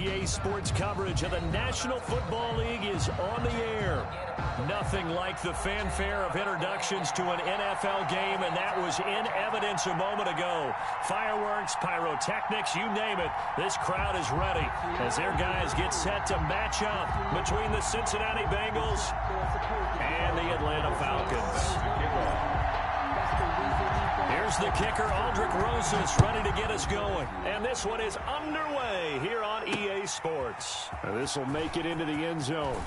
EA Sports coverage of the National Football League is on the air. Nothing like the fanfare of introductions to an NFL game, and that was in evidence a moment ago. Fireworks, pyrotechnics, you name it. This crowd is ready as their guys get set to match up between the Cincinnati Bengals and the Atlanta Falcons. Here's the kicker, Aldrick Rosas, ready to get us going. And this one is underway here on EA Sports. And this will make it into the end zone.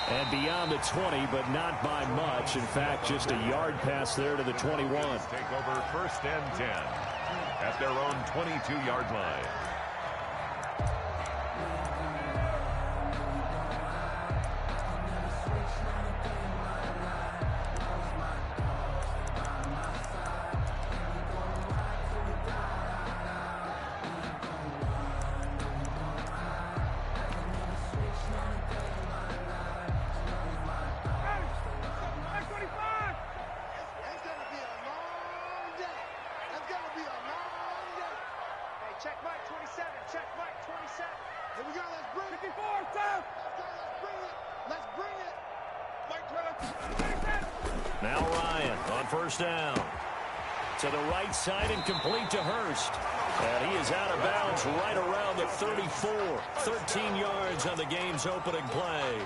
And beyond the 20, but not by much. In fact, just a yard pass there to the 21. Take over 1st and 10 at their own 22-yard line. Now Ryan on 1st down. To the right side and complete to Hurst. And he is out of bounds right around the 34. 13 yards on the game's opening play.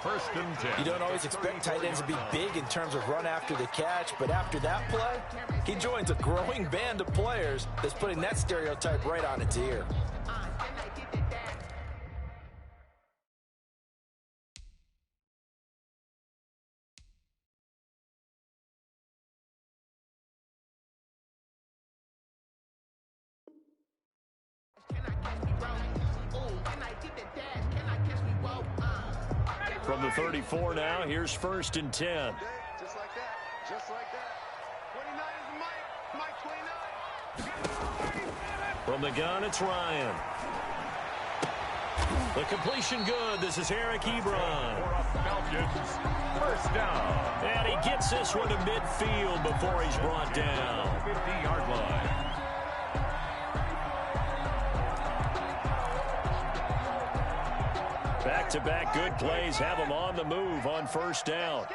1st and 10. You don't always expect tight ends to be big in terms of run after the catch, but after that play, he joins a growing band of players that's putting that stereotype right on its ear. From the 34 now, here's 1st and 10. Just like that. Just like that. 29 is Mike. Mike 29. From the gun, it's Ryan. The completion good. This is Eric Ebron. Falcons, 1st down. And he gets this one to midfield before he's brought down. 50-yard line. Back-to-back good plays have him on the move on 1st down.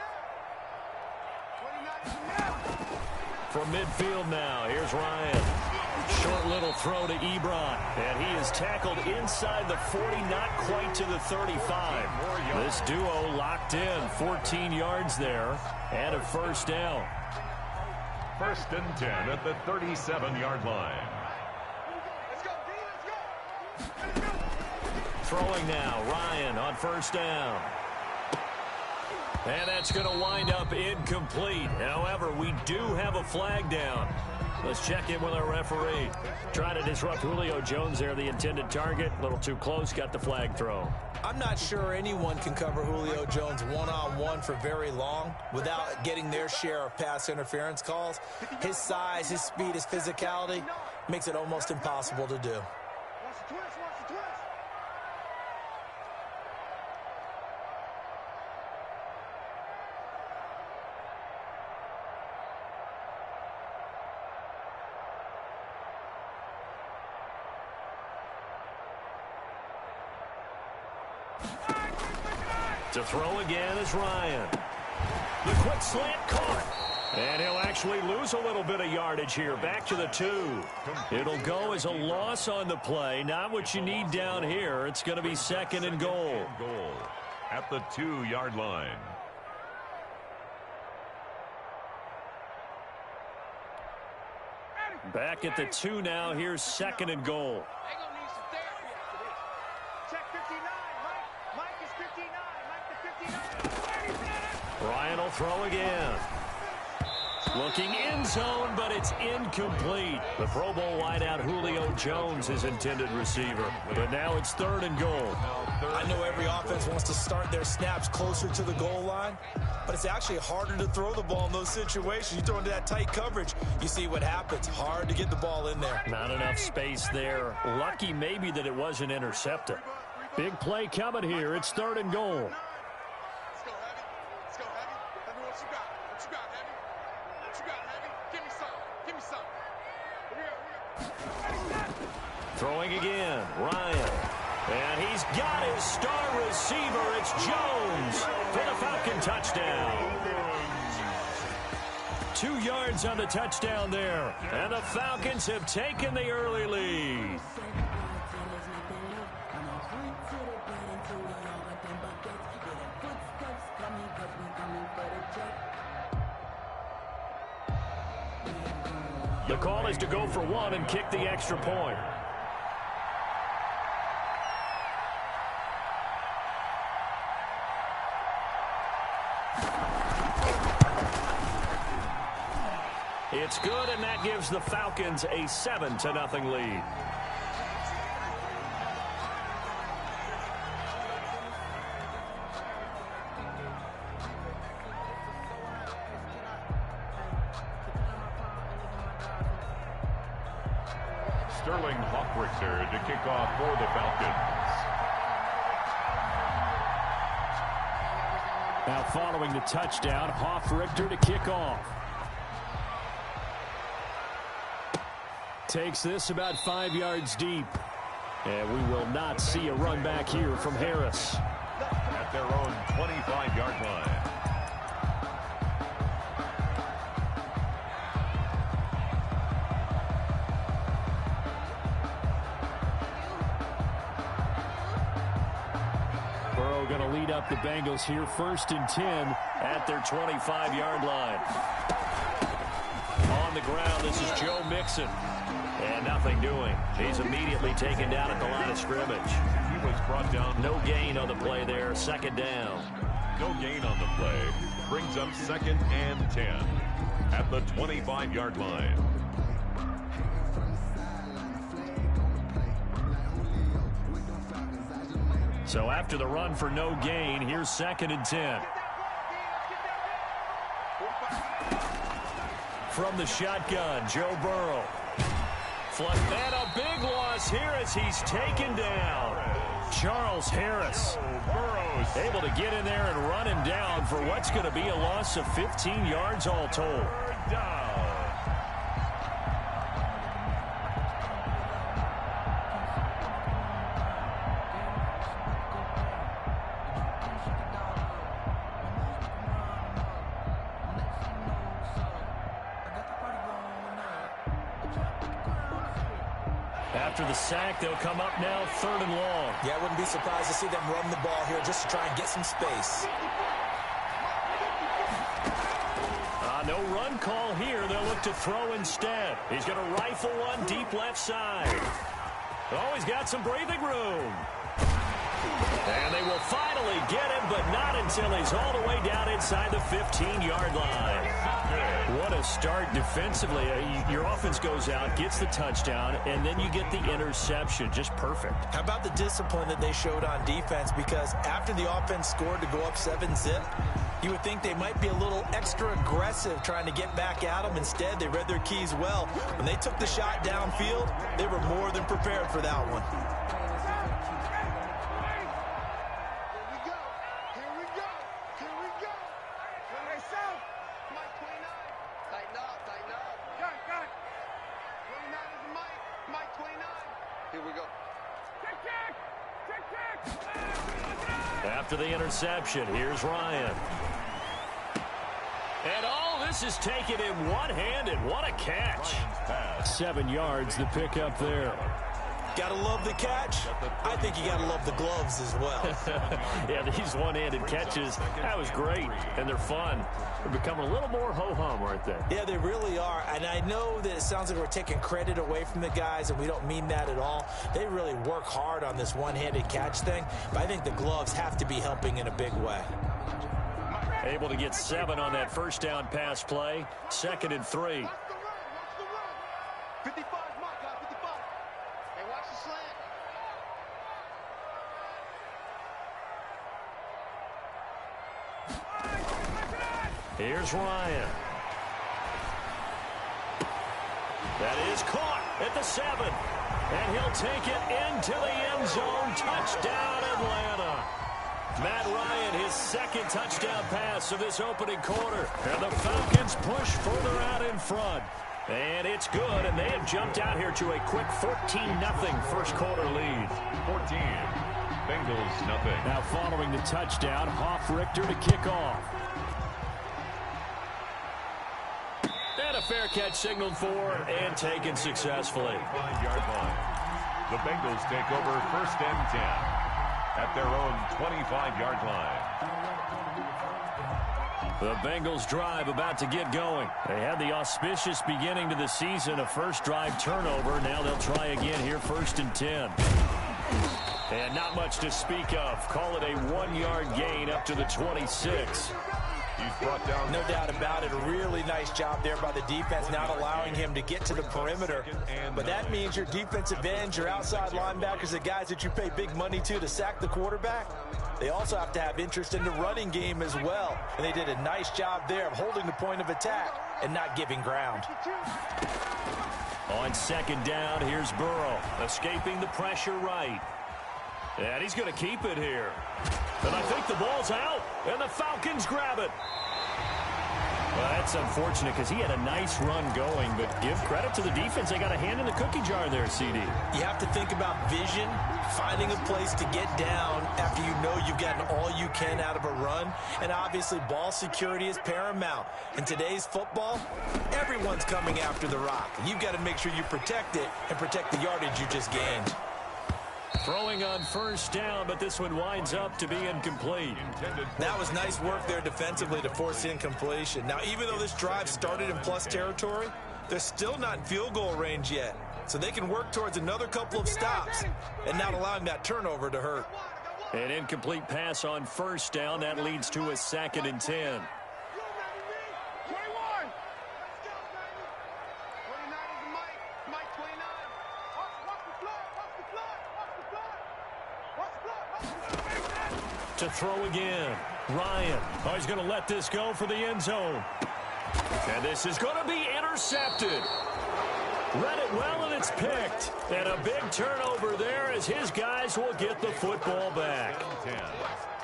From midfield now, here's Ryan. Short little throw to Ebron. And he is tackled inside the 40, not quite to the 35. This duo locked in, 14 yards there, and a 1st down. 1st and 10 at the 37-yard line. Throwing now, Ryan on 1st down. And that's going to wind up incomplete. However, we do have a flag down. Let's check in with our referee. Trying to disrupt Julio Jones there, the intended target. A little too close, got the flag thrown. I'm not sure anyone can cover Julio Jones one-on-one for very long without getting their share of pass interference calls. His size, his speed, his physicality makes it almost impossible to do. To throw again is Ryan. The quick slant caught. And he'll actually lose a little bit of yardage here. Back to the 2. It'll go as a loss on the play. Not what you need down here. It's going to be 2nd and goal. At the 2-yard line. Back at the 2 now. Here's 2nd and goal. Ryan will throw again. Looking end zone, but it's incomplete. The Pro Bowl wideout Julio Jones, his intended receiver. But now it's 3rd and goal. I know every offense wants to start their snaps closer to the goal line, but it's actually harder to throw the ball in those situations. You throw into that tight coverage, you see what happens. Hard to get the ball in there. Not enough space there. Lucky maybe that it wasn't intercepted. Big play coming here. It's 3rd and goal. Throwing again, Ryan. And he's got his star receiver. It's Jones for the Falcon touchdown. 2 yards on the touchdown there. And the Falcons have taken the early lead. The call is to go for 1 and kick the extra point. It's good, and that gives the Falcons a 7-0 lead. Sterling Hoffrichter to kick off for the Falcons. Now following the touchdown, Hoffrichter to kick off. Takes this about 5 yards deep. And we will not see a run back here from Harris. At their own 25-yard line. Burrow going to lead up the Bengals here, 1st and 10 at their 25-yard line. On the ground, this is Joe Mixon. And nothing doing. He's immediately taken down at the line of scrimmage. He was brought down. No gain on the play there. 2nd down. No gain on the play. Brings up 2nd and 10 at the 25-yard line. So after the run for no gain, here's 2nd and 10. From the shotgun, Joe Burrow. And a big loss here as he's taken down. Charles Harris able to get in there and run him down for what's going to be a loss of 15 yards all told. After the sack, they'll come up now 3rd and long. Yeah, I wouldn't be surprised to see them run the ball here just to try and get some space. No run call here. They'll look to throw instead. He's going to rifle one deep left side. Oh, he's got some breathing room. And they will finally get him, but not until he's all the way down inside the 15-yard line. What a start defensively. Your offense goes out, gets the touchdown, and then you get the interception. Just perfect. How about the discipline that they showed on defense? Because after the offense scored to go up 7-zip, you would think they might be a little extra aggressive trying to get back at them. Instead, they read their keys well. When they took the shot downfield, they were more than prepared for that one. After the interception, here's Ryan. And all this is taken in one-handed. What a catch. 7 yards, the pickup there. Gotta love the catch. I think you gotta love the gloves as well. Yeah, these one-handed catches, that was great, and they're fun. They're becoming a little more ho-hum, aren't they? Yeah, they really are, and I know that it sounds like we're taking credit away from the guys, and we don't mean that at all. They really work hard on this one-handed catch thing, but I think the gloves have to be helping in a big way. Able to get 7 on that first down pass play. 2nd and 3. 55, my God, 55. Hey, watch the slant. Here's Ryan. That is caught at the 7. And he'll take it into the end zone. Touchdown, Atlanta. Matt Ryan, his 2nd touchdown pass of this opening quarter. And the Falcons push further out in front. And it's good, and they have jumped out here to a quick 14-0 first quarter lead. 14. Bengals nothing. Now following the touchdown, Hoff-Richter to kick off. And a fair catch signaled for and taken successfully. 5-yard line. The Bengals take over 1st and 10 at their own 25-yard line. The Bengals drive about to get going. They had the auspicious beginning to the season, a first drive turnover. Now they'll try again here, 1st and 10. And not much to speak of. Call it a 1-yard gain up to the 26. He's brought down. No doubt about it. A really nice job there by the defense, not allowing him to get to the perimeter. But that means your defensive ends, your outside linebackers, the guys that you pay big money to sack the quarterback, they also have to have interest in the running game as well. And they did a nice job there of holding the point of attack and not giving ground. On 2nd down, here's Burrow, escaping the pressure right. And he's going to keep it here. And I think the ball's out, and the Falcons grab it. Well, that's unfortunate because he had a nice run going, but give credit to the defense. They got a hand in the cookie jar there, CD. You have to think about vision, finding a place to get down after you know you've gotten all you can out of a run. And obviously, ball security is paramount. In today's football, everyone's coming after the rock. You've got to make sure you protect it and protect the yardage you just gained. Throwing on 1st down, but this one winds up to be incomplete. That was nice work there defensively to force incompletion. Now, even though this drive started in plus territory, they're still not in field goal range yet. So they can work towards another couple of stops and not allowing that turnover to hurt. An incomplete pass on 1st down. That leads to a 2nd and 10. To throw again. Ryan. Oh, he's going to let this go for the end zone. And this is going to be intercepted. Read it well, and it's picked. And a big turnover there as his guys will get the football back.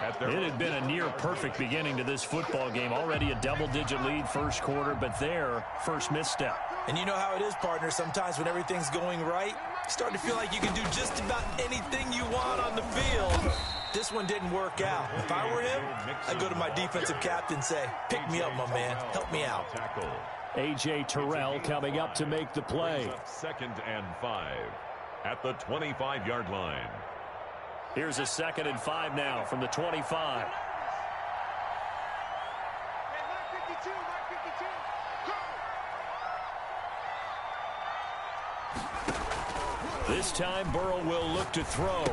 It had been a near-perfect beginning to this football game. Already a double-digit lead first quarter, but their first misstep. And you know how it is, partner. Sometimes when everything's going right, you start to feel like you can do just about anything you want on the field. This one didn't work out. If I were him, I'd go to my defensive captain and say, pick me up, my man. Help me out. A.J. Terrell coming up to make the play. 2nd and 5 at the 25-yard line. Here's a 2nd and 5 now from the 25. This time Burrow will look to throw.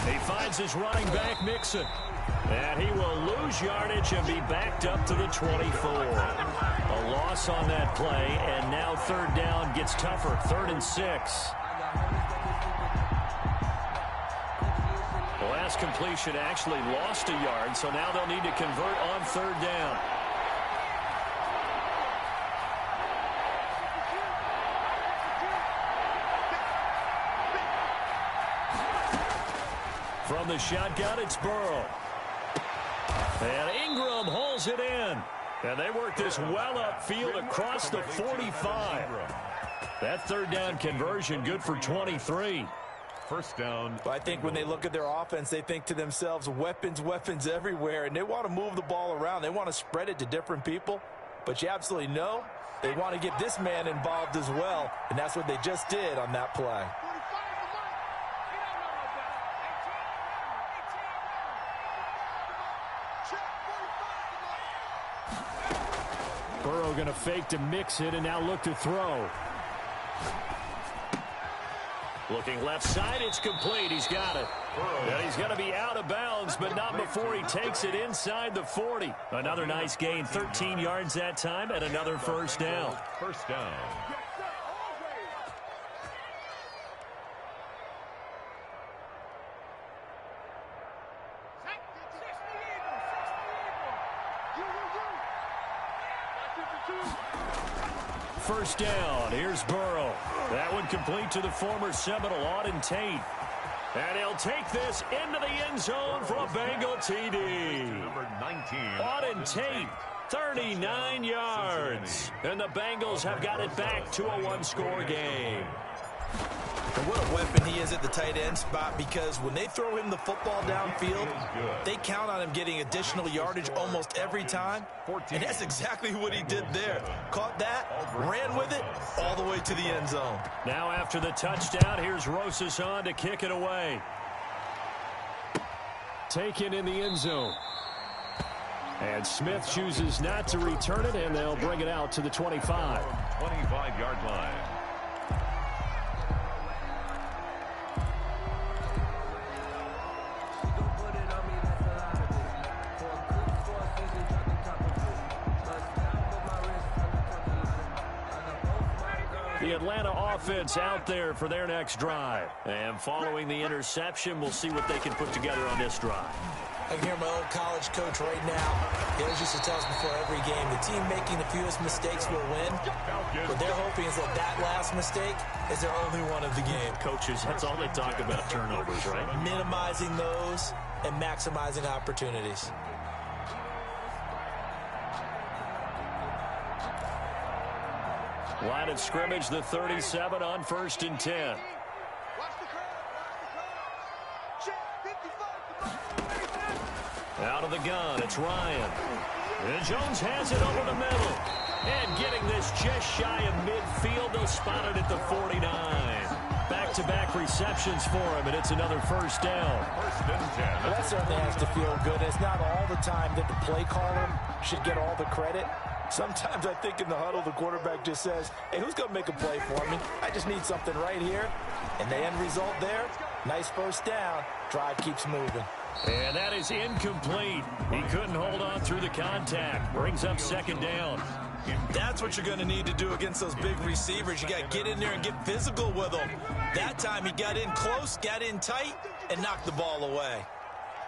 He finds his running back, Mixon. And he will lose yardage and be backed up to the 24. A loss on that play, and now 3rd down gets tougher. 3rd and 6. The last completion actually lost a yard, so now they'll need to convert on 3rd down. From the shotgun, it's Burrow. And Ingram hauls it in. And they work this well upfield across the 45. That 3rd down conversion good for 23. 1st down. But I think when they look at their offense, they think to themselves, weapons, weapons everywhere. And they want to move the ball around. They want to spread it to different people. But you absolutely know they want to get this man involved as well. And that's what they just did on that play. Burrow going to fake to mix it and now look to throw. Looking left side, it's complete. He's got it. And he's going to be out of bounds, but not before he takes it inside the 40. Another nice gain, 13 yards that time, and another 1st down. 1st down. First down. Here's Burrow. That one complete to the former Seminole, Auden Tate. And he'll take this into the end zone for a Bengal TD. Number 19. Auden Tate 39 yards. And the Bengals have got it back to a one-score game. And what a weapon he is at the tight end spot, because when they throw him the football downfield, they count on him getting additional yardage almost every time. And that's exactly what he did there. Caught that, ran with it, all the way to the end zone. Now after the touchdown, here's Rosas on to kick it away. Taken in the end zone. And Smith chooses not to return it, and they'll bring it out to the 25. 25-yard line. The Atlanta offense out there for their next drive. And following the interception, we'll see what they can put together on this drive. I can hear my old college coach right now. He always used to tell us before every game, the team making the fewest mistakes will win. What they're hoping is that that last mistake is their only one of the game. Coaches, that's all they talk about, turnovers, right? Minimizing those and maximizing opportunities. Line of scrimmage, the 37 on 1st and 10. Watch the curve. Check 55. Out of the gun, it's Ryan. And Jones has it over the middle. And getting this just shy of midfield, they'll spot it at the 49. Back-to-back receptions for him, and it's another first down. 1st and 10. Well, that certainly has to feel good. It's not all the time that the play caller should get all the credit. Sometimes I think in the huddle, the quarterback just says, hey, who's going to make a play for me? I just need something right here. And the end result there, nice first down. Drive keeps moving. And that is incomplete. He couldn't hold on through the contact. Brings up 2nd down. That's what you're going to need to do against those big receivers. You got to get in there and get physical with them. That time he got in close, got in tight, and knocked the ball away.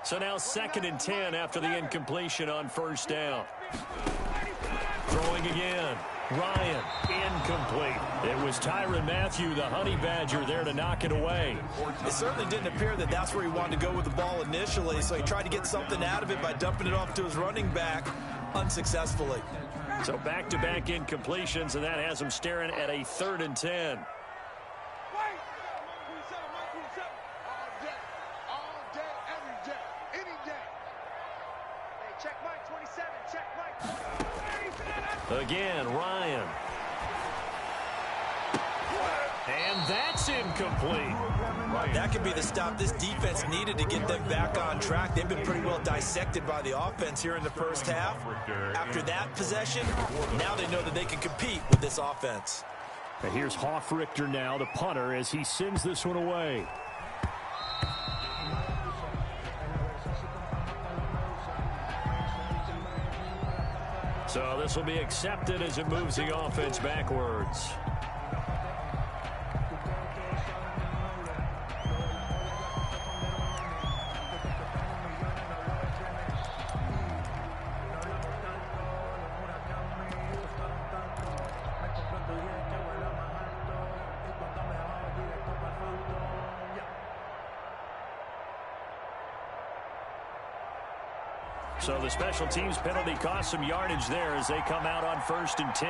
So now 2nd and 10 after the incompletion on 1st down. Throwing again. Ryan, incomplete. It was Tyrann Mathieu, the Honey Badger, there to knock it away. It certainly didn't appear that that's where he wanted to go with the ball initially, so he tried to get something out of it by dumping it off to his running back unsuccessfully. So back-to-back incompletions, and that has him staring at a 3rd and 10. Again, Ryan. And that's incomplete. That could be the stop this defense needed to get them back on track. They've been pretty well dissected by the offense here in the first half. After that possession, now they know that they can compete with this offense. And here's Hofrichter now, the punter, as he sends this one away. So this will be accepted as it moves the offense backwards. So the special teams penalty cost some yardage there as they come out on 1st and 10.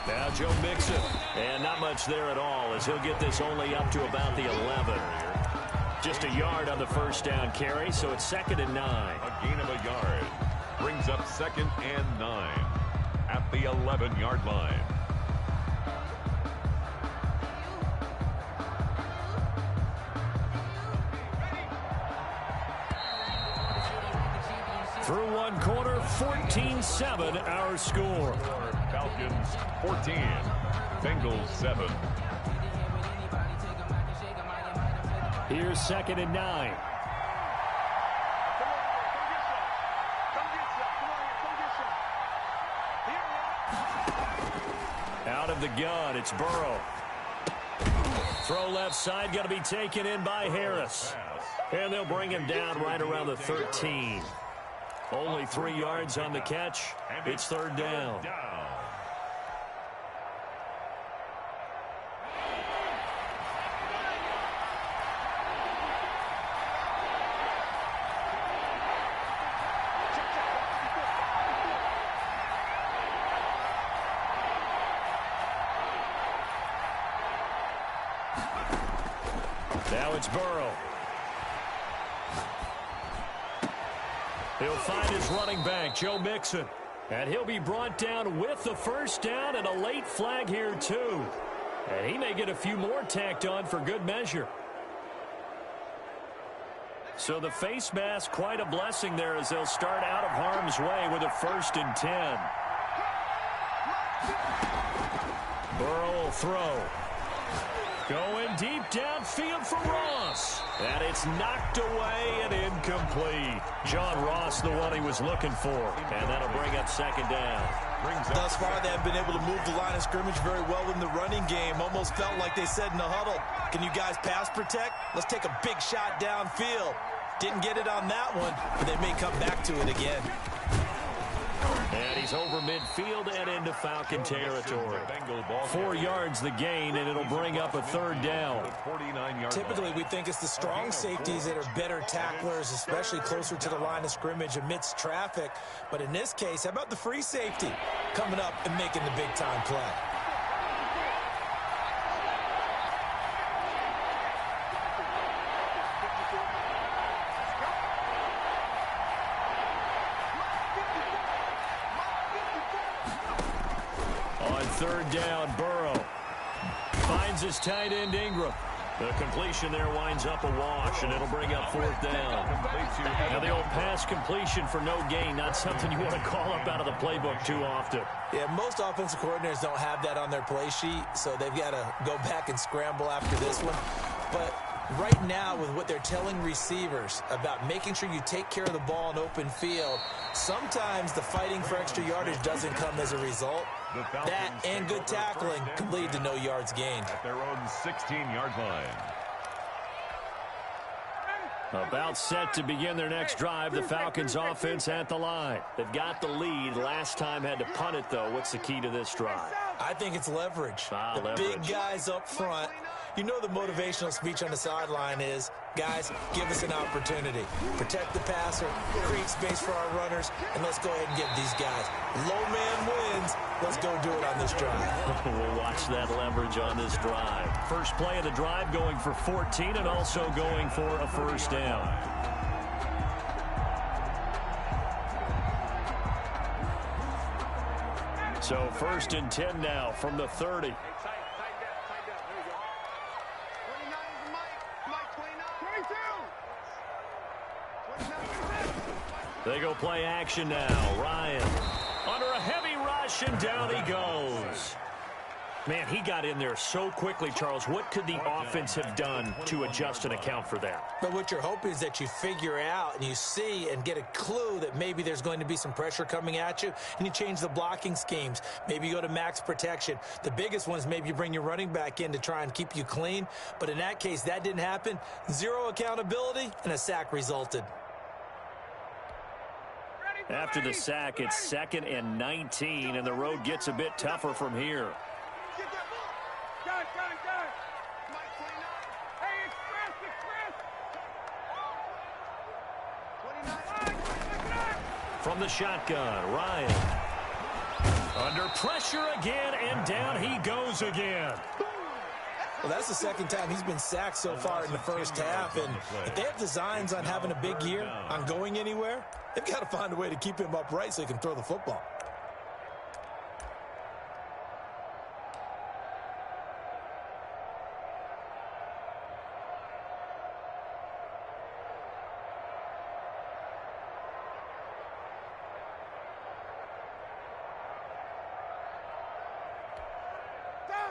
Now Joe Mixon. And not much there at all as he'll get this only up to about the 11. Just a yard on the first down carry, so it's 2nd and 9. A gain of a yard. Brings up 2nd and 9 at the 11-yard line. Through one quarter, 14-7 our score. Falcons 14, Bengals 7. Here's 2nd and 9. Out of the gun, it's Burrow. Throw left side, got to be taken in by Harris. And they'll bring him down right around the 13. Only 3 yards on the catch. It's 3rd down. Now it's Burrow. He'll find his running back, Joe Mixon. And he'll be brought down with the first down and a late flag here, too. And he may get a few more tacked on for good measure. So the face mask, quite a blessing there as they'll start out of harm's way with a 1st and 10. Burrow will throw. Going deep downfield for Ross. And it's knocked away and incomplete. John Ross, the one he was looking for. And that'll bring up 2nd down. Thus far, they have been able to move the line of scrimmage very well in the running game. Almost felt like they said in the huddle, can you guys pass protect? Let's take a big shot downfield. Didn't get it on that one, but they may come back to it again. And he's over midfield and into Falcon territory. 4 yards the gain, and it'll bring up a 3rd down. Typically, we think it's the strong safeties that are better tacklers, especially closer to the line of scrimmage amidst traffic. But in this case, how about the free safety coming up and making the big-time play? On 3rd down, Burrow finds his tight end Ingram. The completion there winds up a wash, and it'll bring up 4th down. Now the old pass completion for no gain, not something you want to call up out of the playbook too often. Yeah, most offensive coordinators don't have that on their play sheet, so they've got to go back and scramble after this one. But right now, with what they're telling receivers about making sure you take care of the ball in open field, sometimes the fighting for extra yardage doesn't come as a result. That and good tackling can lead to no yards gained. At their own 16-yard line. About set to begin their next drive, the Falcons offense at the line. They've got the lead. Last time had to punt it, though. What's the key to this drive? I think it's leverage. Leverage. Big guys up front. You know the motivational speech on the sideline is, guys, give us an opportunity. Protect the passer, create space for our runners, and let's go ahead and get these guys. Low man wins. Let's go do it on this drive. We'll watch that leverage on this drive. First play of the drive going for 14 and also going for a 1st down. So 1st and 10 now from the 30. They go play action now. Ryan under a heavy rush, and down he goes. Man, he got in there so quickly, Charles. What could the offense have done to adjust and account for that? But what you're hoping is that you figure out and you see and get a clue that maybe there's going to be some pressure coming at you, and you change the blocking schemes. Maybe you go to max protection. The biggest one is maybe you bring your running back in to try and keep you clean. But in that case, that didn't happen. Zero accountability, and a sack resulted. After the sack, it's 2nd and 19, and the road gets a bit tougher from here. From the shotgun, Ryan. Under pressure again, and down he goes again. Well, that's the 2nd time he's been sacked so far in the first half, and if they have designs on having a big year, on going anywhere, they've got to find a way to keep him upright so he can throw the football.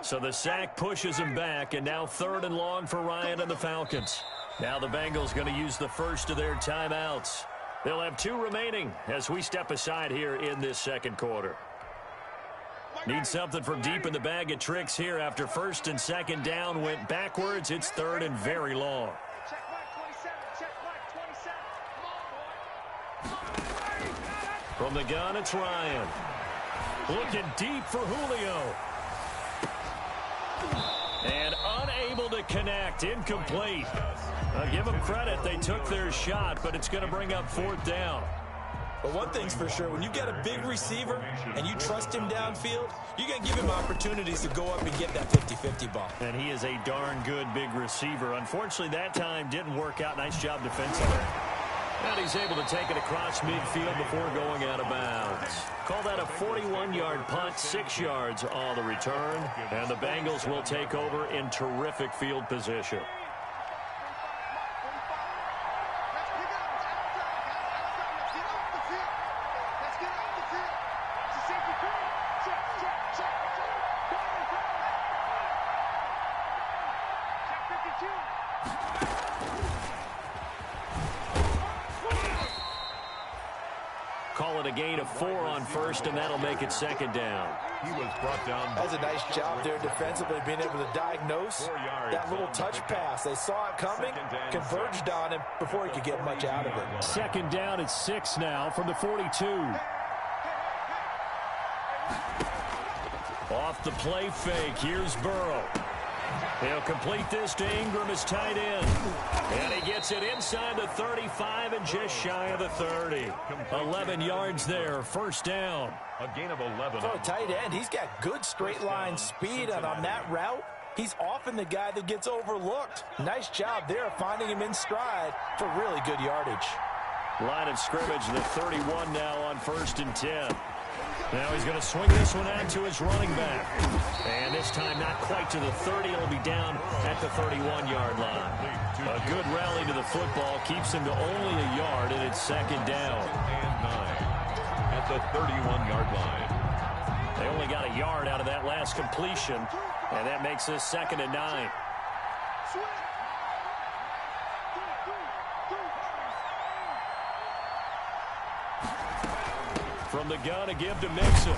So the sack pushes him back, and now 3rd and long for Ryan and the Falcons. Now the Bengals going to use the first of their timeouts. They'll have 2 remaining as we step aside here in this 2nd quarter. Need something from deep in the bag of tricks here after 1st and 2nd down went backwards. It's 3rd and very long. From the gun, it's Ryan. Looking deep for Julio. And unable to connect. Incomplete. I'll give them credit. They took their shot, but it's going to bring up 4th down. But one thing's for sure, when you get a big receiver and you trust him downfield, you're going to give him opportunities to go up and get that 50-50 ball. And he is a darn good big receiver. Unfortunately, that time didn't work out. Nice job defensively. And he's able to take it across midfield before going out of bounds. Call that a 41-yard punt, 6 yards on the return. And the Bengals will take over in terrific field position. Call it a gain of 4 on first, and that'll make it second down. He was brought down. That's a nice job there defensively, being able to diagnose that little touch pass. They saw it coming, converged on him before he could get much out of it. Second down at 6 now from the 42. Off the play fake, here's Burrow. He'll complete this to Ingram as tight end. And he gets it inside the 35 and just shy of the 30. 11 yards there, first down. A gain of 11. For a tight end, he's got good straight line speed, and on that route, he's often the guy that gets overlooked. Nice job there finding him in stride for really good yardage. Line of scrimmage, the 31 now on first and 10. Now he's going to swing this one out to his running back. And this time not quite to the 30. It'll be down at the 31-yard line. A good rally to the football keeps him to only a yard, and it's second down. And 9 at the 31-yard line. They only got a yard out of that last completion, and that makes this second and 9. From the gun, a give to Mixon.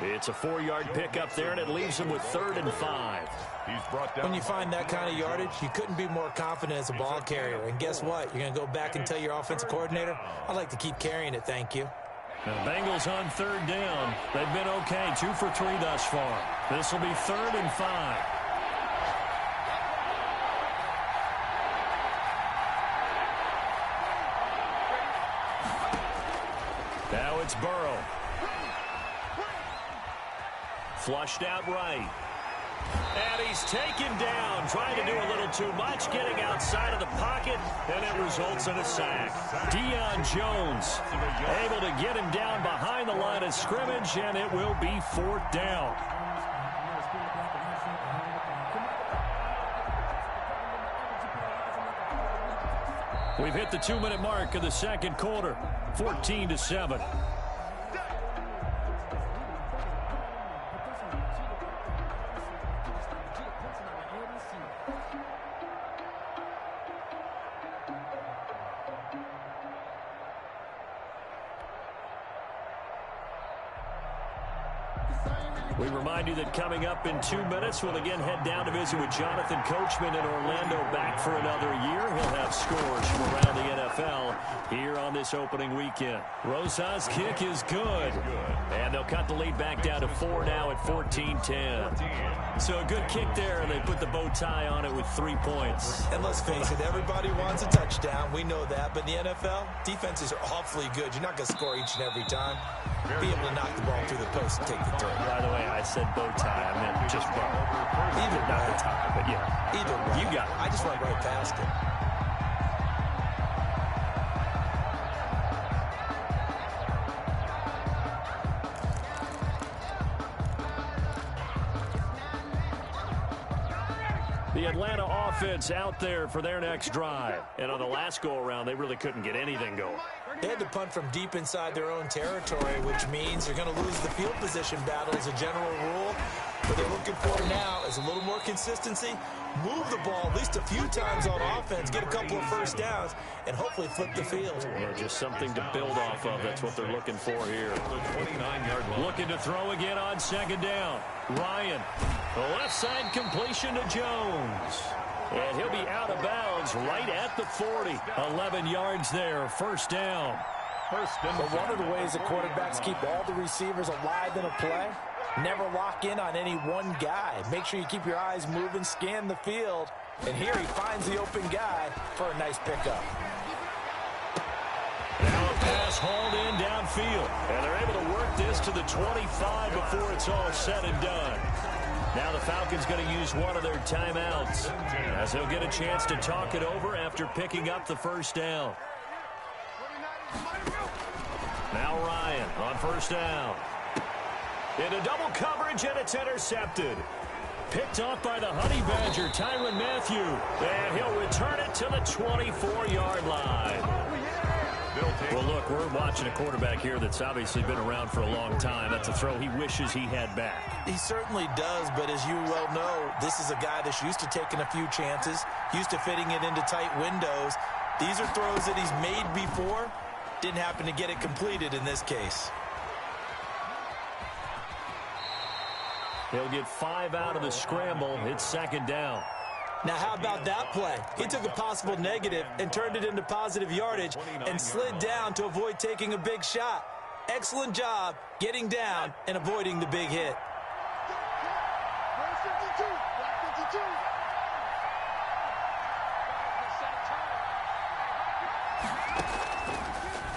It's a 4-yard pickup there, and it leaves him with 3rd and 5. He's brought down. When you find that kind of yardage, you couldn't be more confident as a ball carrier. And guess what? You're going to go back and tell your offensive coordinator, I'd like to keep carrying it, thank you. The Bengals on 3rd down. They've been okay, 2 for 3 thus far. This will be 3rd and 5. Now it's Burrow. Flushed out right. And he's taken down, trying to do a little too much, getting outside of the pocket, and it results in a sack. Deion Jones able to get him down behind the line of scrimmage, and it will be 4th down. We've hit the 2-minute mark of the second quarter, 14-7. We remind you that coming up in 2 minutes, we'll again head down to visit with Jonathan Coachman in Orlando, back for another year. He'll have scores from around the NFL here on this opening weekend. Rosa's kick is good. And they'll cut the lead back down to 4 now at 14-10. So a good kick there, and they put the bow tie on it with 3 points. And let's face it, everybody wants a touchdown. We know that. But in the NFL, defenses are awfully good. You're not going to score each and every time. Be able to knock the ball through the post and take the throw. By the way, I said bow tie. I meant just bow. Either not the tie, but yeah. Either way. You got it. I just went right past it. The Atlanta offense out there for their next drive. And on the last go-around, they really couldn't get anything going. They had to punt from deep inside their own territory, which means they're going to lose the field position battle as a general rule. What they're looking for now is a little more consistency, move the ball at least a few times on offense, get a couple of first downs, and hopefully flip the field. Yeah, just something to build off of. That's what they're looking for here. The 29-yard line. Looking to throw again on second down. Ryan, the left side completion to Jones. And he'll be out of bounds right at the 40. 11 yards there, first down. But one of the ways that quarterbacks keep all the receivers alive in a play, never lock in on any one guy. Make sure you keep your eyes moving, scan the field. And here he finds the open guy for a nice pickup. is hauled in downfield. And they're able to work this to the 25 before it's all said and done. Now the Falcons going to use one of their timeouts, as they'll get a chance to talk it over after picking up the first down. Now Ryan on first down. Into double coverage, and it's intercepted. Picked off by the Honey Badger, Tyrann Mathieu. And he'll return it to the 24-yard line. Well, look, we're watching a quarterback here that's obviously been around for a long time. That's a throw he wishes he had back. He certainly does, but as you well know, this is a guy that's used to taking a few chances, used to fitting it into tight windows. These are throws that he's made before. Didn't happen to get it completed in this case. He'll get 5 out of the scramble. It's second down. Now, how about that play? He took a possible negative and turned it into positive yardage and slid down to avoid taking a big shot. Excellent job getting down and avoiding the big hit.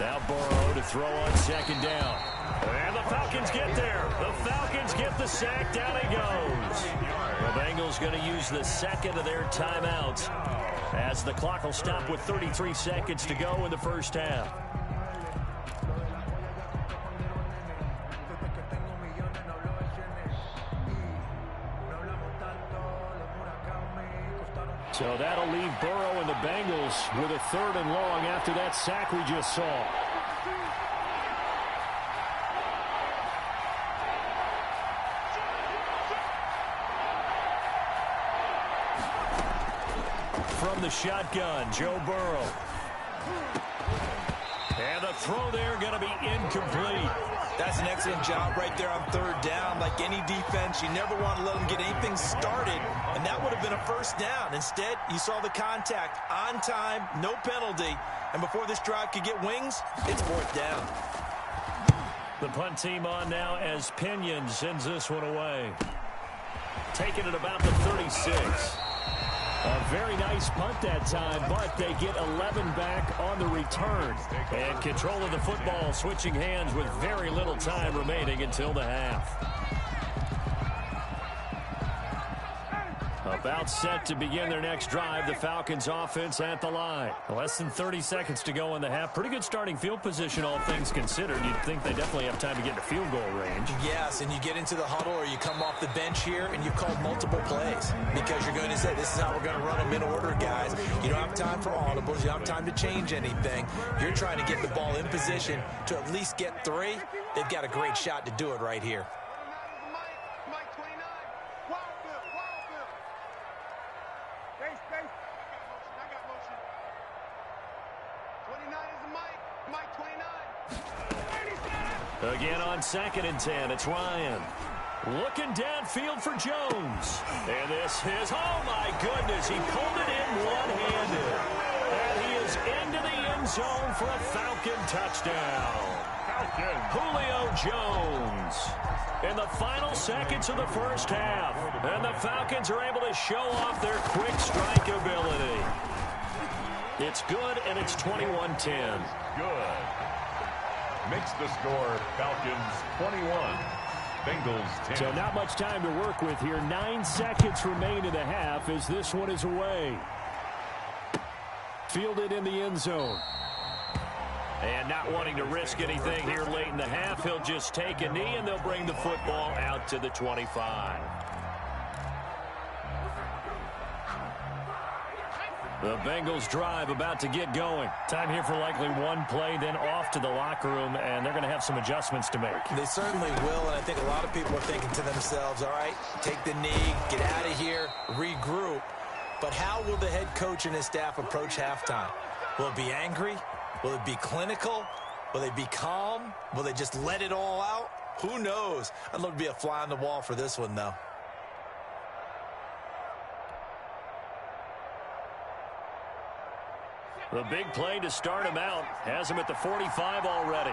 Now Burrow to throw on second down. And the Falcons get there. The Falcons get the sack. Down he goes. The Bengals going to use the second of their timeouts, as the clock will stop with 33 seconds to go in the first half. So that'll leave Burrow and the Bengals with a 3rd and long after that sack we just saw. From the shotgun, Joe Burrow. And the throw there going to be incomplete. That's an excellent job right there on 3rd down. Like any defense, you never want to let them get anything started, and that would have been a first down. Instead, you saw the contact on time, no penalty, and before this drive could get wings, it's 4th down. The punt team on now as Pinion sends this one away. Taking it about the 36. A very nice punt that time, but they get 11 back on the return. And control of the football switching hands with very little time remaining until the half. About set to begin their next drive, the Falcons offense at the line. Less than 30 seconds to go in the half. Pretty good starting field position, all things considered. You'd think they definitely have time to get to field goal range. Yes, and you get into the huddle or you come off the bench here and you've called multiple plays because you're going to say, this is how we're going to run them in order, guys. You don't have time for audibles. You don't have time to change anything. You're trying to get the ball in position to at least get 3. They've got a great shot to do it right here. Again on 2nd and 10, it's Ryan. Looking downfield for Jones. And this is, oh my goodness, he pulled it in one-handed. And he is into the end zone for a Falcon touchdown. Julio Jones in the final seconds of the first half. And the Falcons are able to show off their quick strike ability. It's good, and it's 21-10. Good. Makes the score Falcons 21, Bengals 10. So not much time to work with here. 9 seconds remain in the half as this one is away. Fielded in the end zone. And not wanting to risk anything here late in the half, he'll just take a knee and they'll bring the football out to the 25. The Bengals drive about to get going. Time here for likely one play, then off to the locker room, and they're going to have some adjustments to make. They certainly will, and I think a lot of people are thinking to themselves, all right, take the knee, get out of here, regroup. But how will the head coach and his staff approach halftime? Will it be angry? Will it be clinical? Will they be calm? Will they just let it all out? Who knows? I'd love to be a fly on the wall for this one, though. The big play to start him out has him at the 45 already.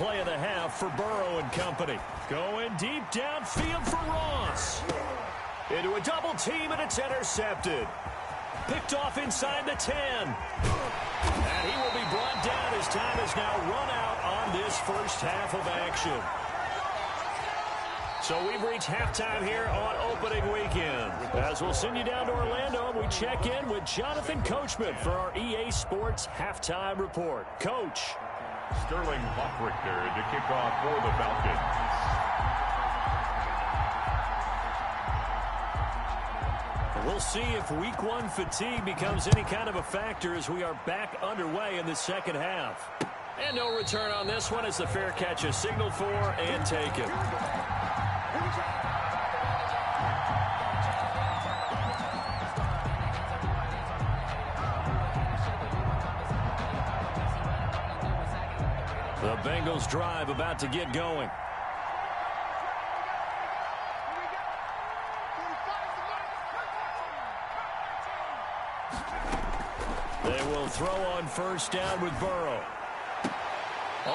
play of the half for Burrow and company. Going deep downfield for Ross. Into a double team, and it's intercepted. Picked off inside the 10. And he will be brought down. His time has now run out on this first half of action. So we've reached halftime here on opening weekend. As we'll send you down to Orlando, and we check in with Jonathan Coachman for our EA Sports Halftime Report. Coach. Sterling Hoffrichter to kick off for the Falcons. We'll see if week one fatigue becomes any kind of a factor as we are back underway in the second half. And no return on this one as the fair catch is signaled for and taken. The Bengals drive about to get going. They will throw on first down with Burrow.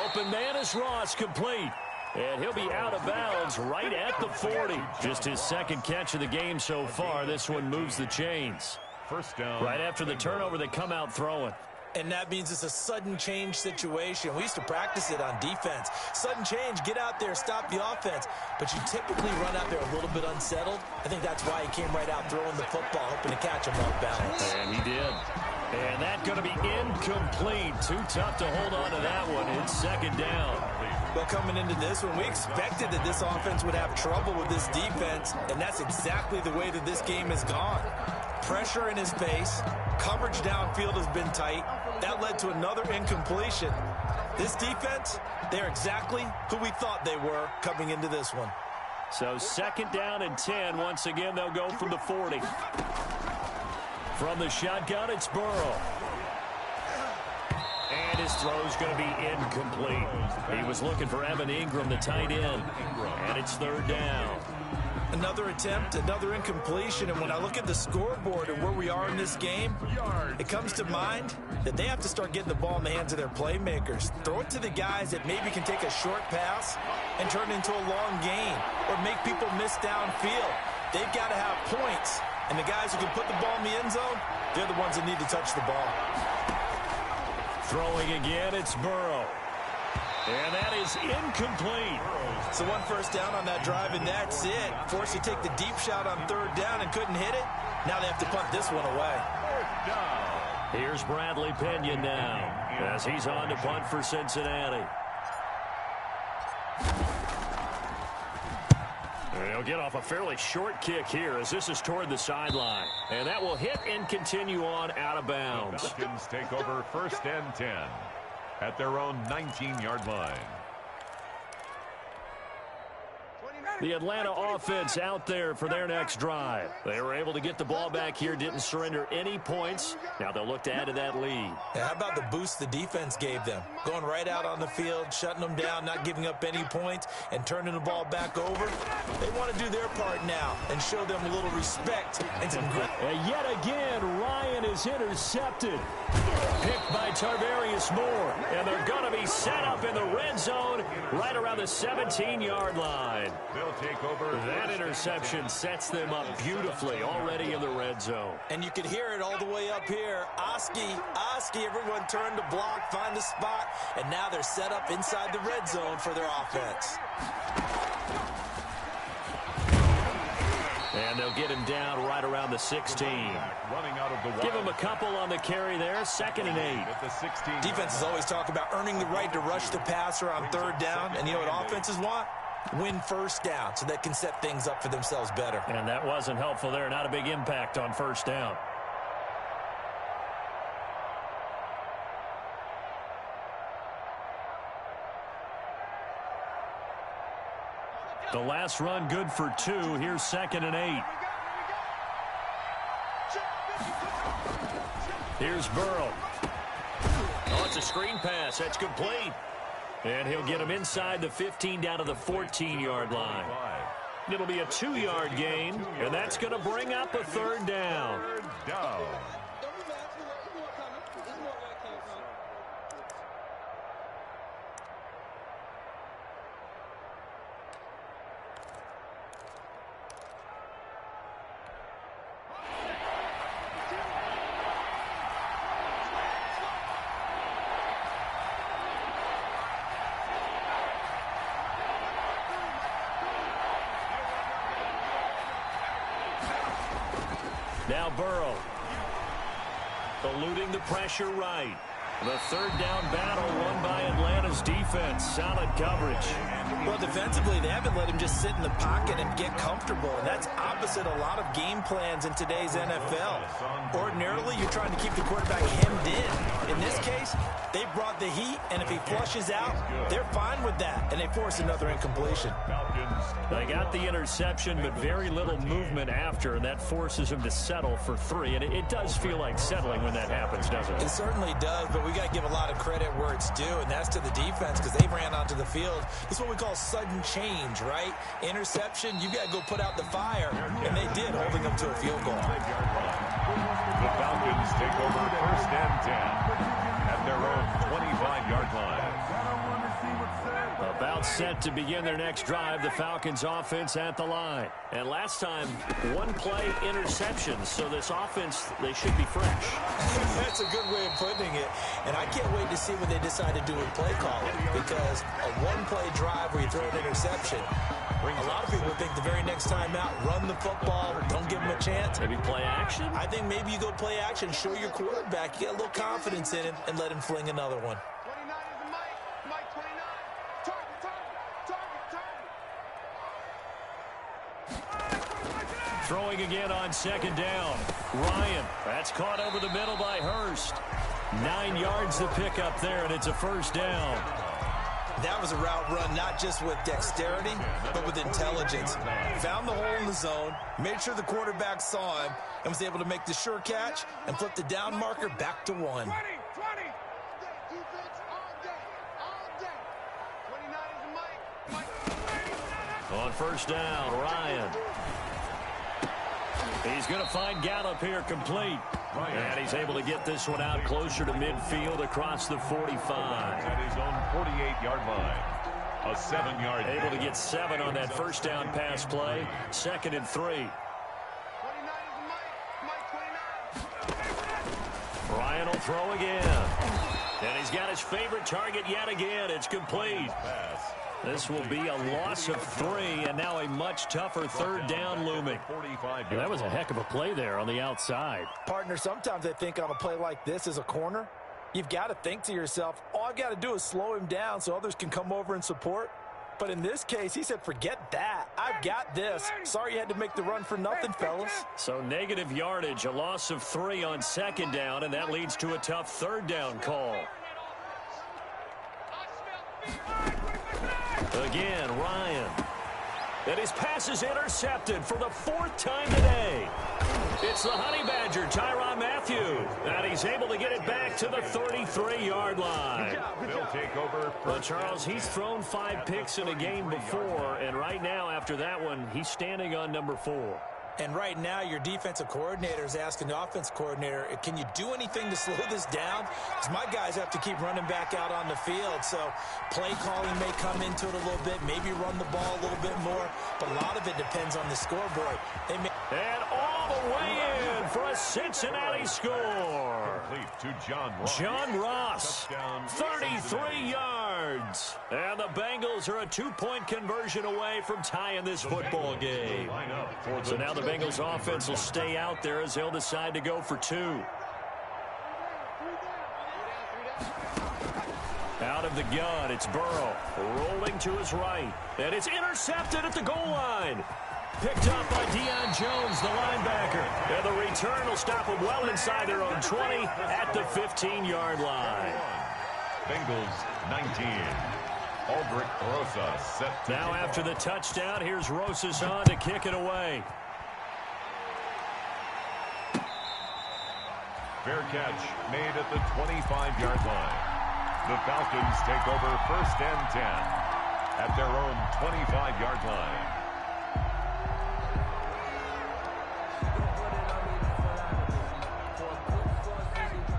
Open man is Ross, complete. And he'll be out of bounds right at the 40. Just his second catch of the game so far. This one moves the chains. First down. Right after the turnover, they come out throwing. And that means it's a sudden change situation. We used to practice it on defense. Sudden change, get out there, stop the offense. But you typically run out there a little bit unsettled. I think that's why he came right out throwing the football, hoping to catch him off balance. And he did. And that's going to be incomplete. Too tough to hold on to that one. It's second down. Well, coming into this one, we expected that this offense would have trouble with this defense, and that's exactly the way that this game has gone. Pressure in his face. Coverage downfield has been tight. That led to another incompletion. This defense, they're exactly who we thought they were coming into this one. So second down and 10. Once again, they'll go from the 40. From the shotgun, it's Burrow. And his throw's going to be incomplete. He was looking for Evan Ingram, the tight end. And it's third down. Another attempt, another incompletion, and when I look at the scoreboard and where we are in this game, it comes to mind that they have to start getting the ball in the hands of their playmakers. Throw it to the guys that maybe can take a short pass and turn it into a long gain or make people miss downfield. They've got to have points, and the guys who can put the ball in the end zone, they're the ones that need to touch the ball. Throwing again, it's Burrow. And that is incomplete. So one first down on that drive, and that's it. Forced to take the deep shot on third down and couldn't hit it. Now they have to punt this one away. Here's Bradley Pinion now as he's on to punt for Cincinnati. They'll get off a fairly short kick here as this is toward the sideline. And that will hit and continue on out of bounds. The Falcons take over first and 10 at their own 19-yard line. The Atlanta offense out there for their next drive. They were able to get the ball back here, didn't surrender any points. Now they'll look to add to that lead. How about the boost the defense gave them? Going right out on the field, shutting them down, not giving up any points, and turning the ball back over. They want to do their part now and show them a little respect and some grit. And yet again, Ryan is intercepted. Picked by Tarvarius Moore. And they're going to be set up in the red zone right around the 17-yard line. They'll take over. That interception sets them up beautifully already in the red zone. And you can hear it all the way up here. Oski, everyone turned to block, find the spot, and now they're set up inside the red zone for their offense. And they'll get him down right around the 16. Running out of the Give him a couple on the carry there, 2nd and 8. At the 16. Defenses always talk about earning the right to rush the passer on third down, and you know what offenses want? Win first down so they can set things up for themselves better. And that wasn't helpful there. Not a big impact on first down. The last run good for 2. Here's 2nd and 8. Here's Burrow. Oh, it's a screen pass. That's complete. And he'll get him inside the 15 down to the 14-yard line. It'll be a 2-yard gain, and that's going to bring up a third down. Now Burrow. Eluding the pressure right. The third down battle won by Atlanta's defense. Solid coverage. Well, defensively, they haven't let him just sit in the pocket and get comfortable. And that's opposite a lot of game plans in today's NFL. Ordinarily, you're trying to keep the quarterback hemmed in. In this case, they brought the heat, and if he flushes out, they're fine with that. And they force another incompletion. They got the interception, but very little movement after, and that forces him to settle for 3. And it does feel like settling when that happens, doesn't it? It certainly does, but we got to give a lot of credit where it's due, and that's to the defense because they ran onto the field. This is what we call sudden change, right? Interception, you got to go put out the fire, and they did, holding them to a field goal. The Falcons take over 1st and 10 at their own 25-yard line. About set to begin their next drive, the Falcons offense at the line. And last time, one play interceptions, so this offense, they should be fresh. That's a good way of putting it. And I can't wait to see what they decide to do with play calling, because a one-play drive where you throw an interception, a lot of people think the very next time out, run the football, don't give them a chance. Maybe play action? I think maybe you go play action, show your quarterback, get a little confidence in him, and let him fling another one. 29 is the Mike. Mike 29. Target. Throwing again on 2nd down. Ryan, that's caught over the middle by Hurst. 9 yards to pick up there, and it's a 1st down. That was a route run, not just with dexterity, but with intelligence. Found the hole in the zone, made sure the quarterback saw him, and was able to make the sure catch and flip the down marker back to 1. 20. Defense all day. All day. 29 is the Mike. Mike. On 1st down, Ryan. He's going to find Gallup here complete. And he's able to get this one out closer to midfield across the 45. At his own 48-yard line. A 7-yard. Able to get 7 on that 1st down pass play. 2nd and 3. 29 is the Mike. Mike 29. Ryan will throw again. And he's got his favorite target yet again. It's complete. This will be a loss of 3, and now a much tougher 3rd down looming. And that was a heck of a play there on the outside. Partner, sometimes I think on a play like this as a corner, you've got to think to yourself, all I've got to do is slow him down so others can come over and support. But in this case, he said, forget that. I've got this. Sorry you had to make the run for nothing, fellas. So negative yardage, a loss of 3 on 2nd down, and that leads to a tough 3rd down call. Again, Ryan. And his pass is intercepted for the 4th time today. It's the Honey Badger, Tyrann Mathieu. And he's able to get it back to the 33-yard line. They'll take over. Well, Charles, he's thrown 5 picks in a game before, and right now, after that one, he's standing on number 4. And right now, your defensive coordinator is asking the offense coordinator, can you do anything to slow this down? Because my guys have to keep running back out on the field. So play calling may come into it a little bit, maybe run the ball a little bit more. But a lot of it depends on the scoreboard. And all the way in for a Cincinnati score. Complete to John Ross. John Ross, 33 yards. And the Bengals are a 2-point conversion away from tying this football game. So now the Bengals offense will stay out there as they'll decide to go for 2. Out of the gun, it's Burrow rolling to his right. And it's intercepted at the goal line. Picked up by Deion Jones, the linebacker. And the return will stop them well inside their own 20 at the 15-yard line. Bengals 19. Aldrich Rosas set to now after the touchdown, here's Rosas on to kick it away. Fair catch made at the 25-yard line. The Falcons take over 1st and 10 at their own 25-yard line.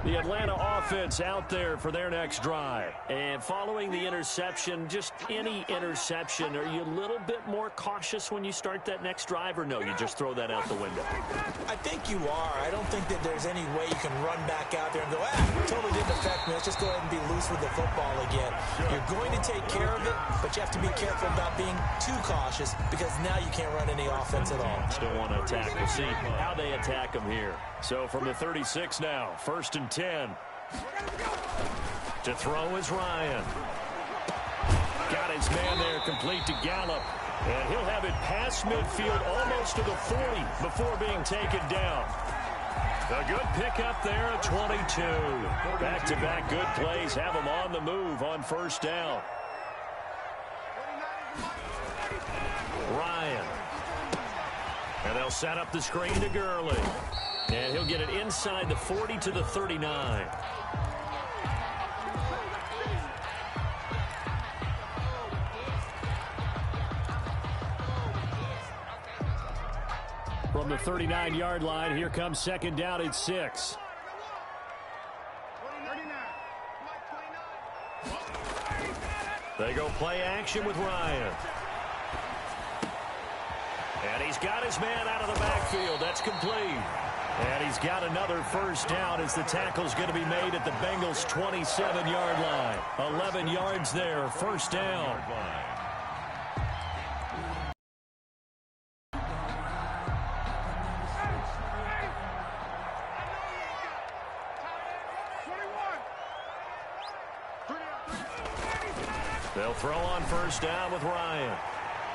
The Atlanta offense out there for their next drive. And following the interception, just any interception, are you a little bit more cautious when you start that next drive, or no, you just throw that out the window? I think you are. I don't think that there's any way you can run back out there and go, totally didn't affect me. Let's just go ahead and be loose with the football again. You're going to take care of it, but you have to be careful about being too cautious because now you can't run any offense at all. Still want to attack. We'll see how they attack them here. So from the 36 now, 1st and 10. To throw is Ryan. Got his man there, complete to Gallup. And he'll have it past midfield almost to the 40 before being taken down. A good pickup there at 22. Back-to-back good plays have him on the move on 1st down. Ryan. And they'll set up the screen to Gurley. And he'll get it inside the 40 to the 39. From the 39-yard line, here comes 2nd down at 6. They go play action with Ryan. And he's got his man out of the backfield. That's complete. And he's got another 1st down as the tackle's going to be made at the Bengals' 27-yard line. 11 yards there, 1st down. They'll throw on 1st down with Ryan.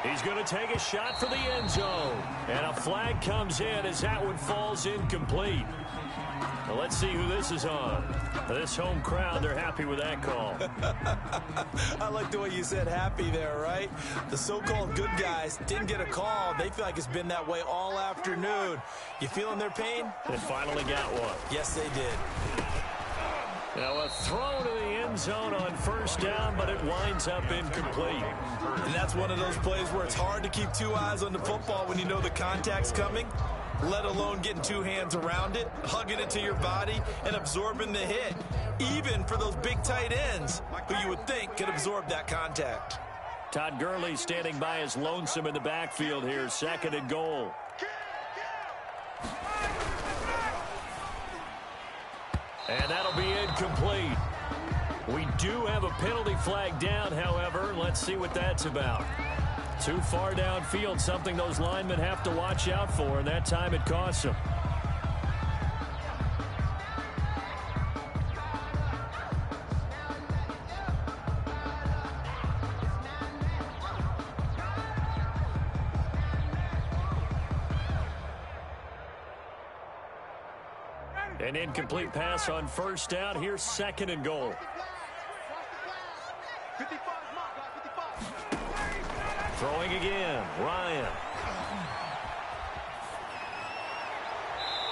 He's going to take a shot for the end zone. And a flag comes in as that one falls incomplete. Now let's see who this is on. This home crowd, they're happy with that call. I like the way you said happy there, right? The so-called good guys didn't get a call. They feel like it's been that way all afternoon. You feeling their pain? They finally got one. Yes, they did. Now a throw to the end zone on 1st down, but it winds up incomplete. And that's one of those plays where it's hard to keep 2 eyes on the football when you know the contact's coming, let alone getting 2 hands around it, hugging it to your body, and absorbing the hit, even for those big tight ends who you would think could absorb that contact. Todd Gurley standing by his lonesome in the backfield here, 2nd and goal. And that'll be incomplete. We do have a penalty flag down, however. Let's see what that's about. Too far downfield, something those linemen have to watch out for, and that time it costs them. An incomplete pass on 1st down. Here's 2nd and goal. Throwing again, Ryan.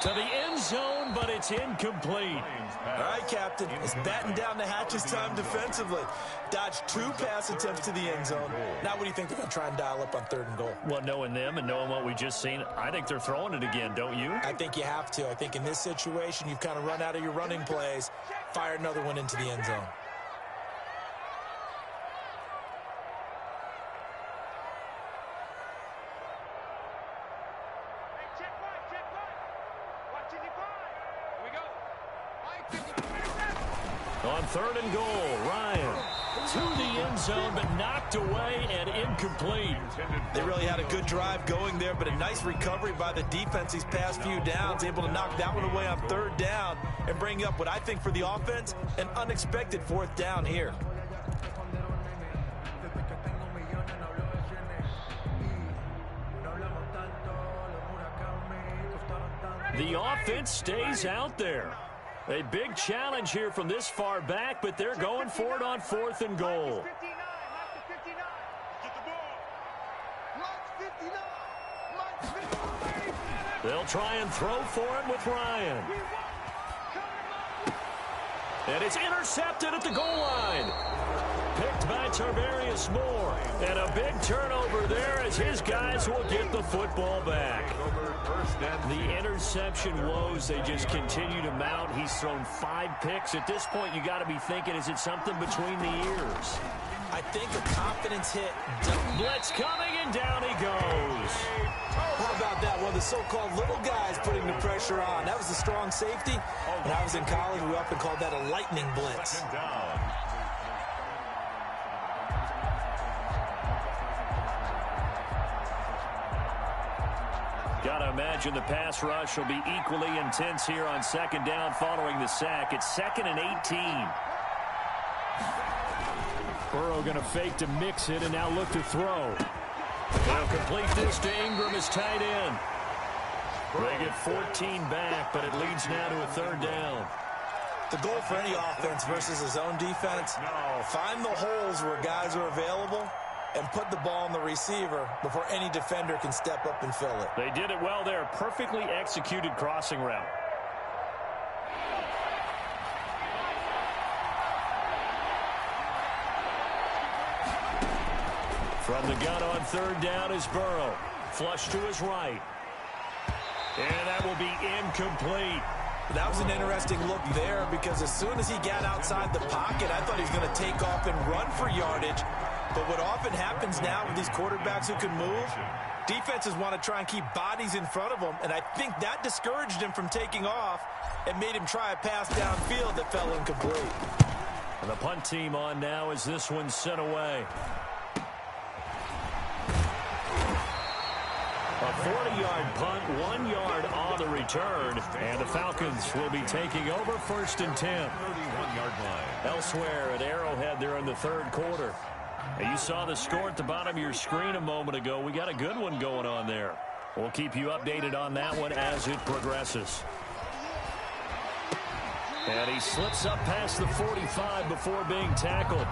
To the end zone, but it's incomplete. All right, Captain. It's batting down the hatches time defensively. Dodged 2 pass attempts to the end zone. Now what do you think they're going to try and dial up on 3rd and goal? Well, knowing them and knowing what we just seen, I think they're throwing it again, don't you? I think you have to. I think in this situation, you've kind of run out of your running plays. Fire another one into the end zone. On 3rd and goal, Ryan to the end zone, but knocked away and incomplete. They really had a good drive going there, but a nice recovery by the defense these past few downs, able to knock that one away on 3rd down and bring up what I think for the offense, an unexpected 4th down here. The offense stays out there. A big challenge here from this far back, but they're going for it on 4th and goal. They'll try and throw for it with Ryan. And it's intercepted at the goal line. Picked by Tarvarius Moore. And a big turnover there as his guys will get the football back. The interception woes, they just continue to mount. He's thrown 5 picks. At this point, you got to be thinking, is it something between the ears? I think a confidence hit. Blitz coming, and down he goes. How about that? One of the so-called little guys putting the pressure on. That was a strong safety. When I was in college, we often called that a lightning blitz. Gotta imagine the pass rush will be equally intense here on second down following the sack. It's 2nd and 18. Burrow going to fake to mix it and now look to throw. They'll complete this to Ingram as tight end. They get 14 back, but it leads now to a 3rd down. The goal for any offense versus a zone defense, find the holes where guys are available and put the ball on the receiver before any defender can step up and fill it. They did it well there. Perfectly executed crossing route. From the gun on 3rd down is Burrow. Flush to his right. And that will be incomplete. That was an interesting look there because as soon as he got outside the pocket, I thought he was going to take off and run for yardage. But what often happens now with these quarterbacks who can move, defenses want to try and keep bodies in front of them, and I think that discouraged him from taking off and made him try a pass downfield that fell incomplete. And the punt team on now as this one's sent away. A 40-yard punt, 1 yard on the return, and the Falcons will be taking over 1st and 10. 31-yard line. Elsewhere at Arrowhead there in the 3rd quarter. And you saw the score at the bottom of your screen a moment ago. We got a good one going on there. We'll keep you updated on that one as it progresses. And he slips up past the 45 before being tackled.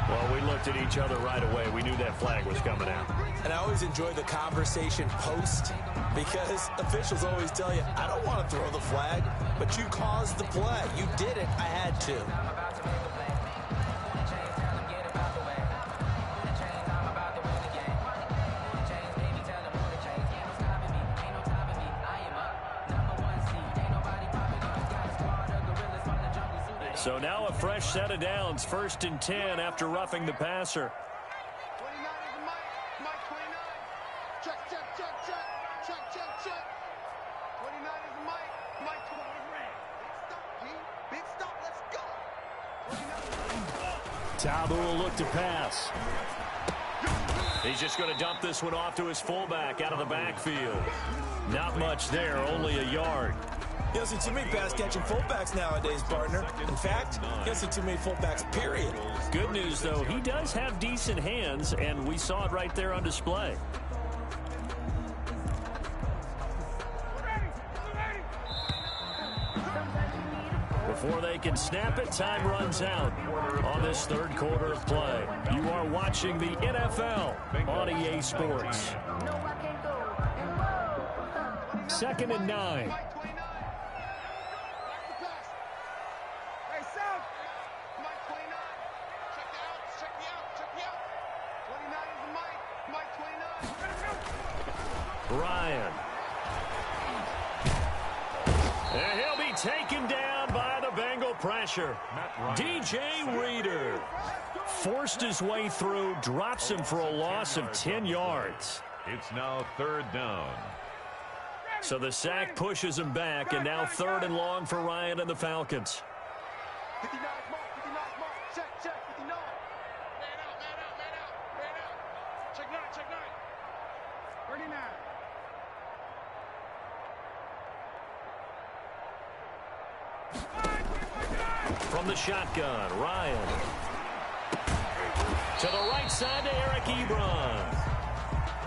Well, we looked at each other right away. We knew that flag was coming out. And I always enjoy the conversation post because officials always tell you, I don't want to throw the flag, but you caused the play. You did it. I had to. So now a fresh set of downs, 1st and 10 after roughing the passer. 29 is the Mike 29. Check, check, check, check. Check, check, check. 29 is the Mike 29. Big stop, G. Big stop, let's go. 29. Tabu will look to pass. He's just going to dump this one off to his fullback out of the backfield. Not much there, only a yard. You don't see too many pass-catching fullbacks nowadays, partner. In fact, you don't see too many fullbacks, period. Good news, though, he does have decent hands, and we saw it right there on display. Before they can snap it, time runs out on this 3rd quarter of play. You are watching the NFL on EA Sports. 2nd and 9. Ryan. And he'll be taken down by the Bengal pressure. DJ Reader forced his way through, drops him for a loss of 10 yards. It's now 3rd down. So the sack pushes him back, and now 3rd and long for Ryan and the Falcons. 59 mark, 59 mark. Check, check, 59. Man out, man out, man out, man out. Check 9, check 9. 39. From the shotgun, Ryan. To the right side to Eric Ebron.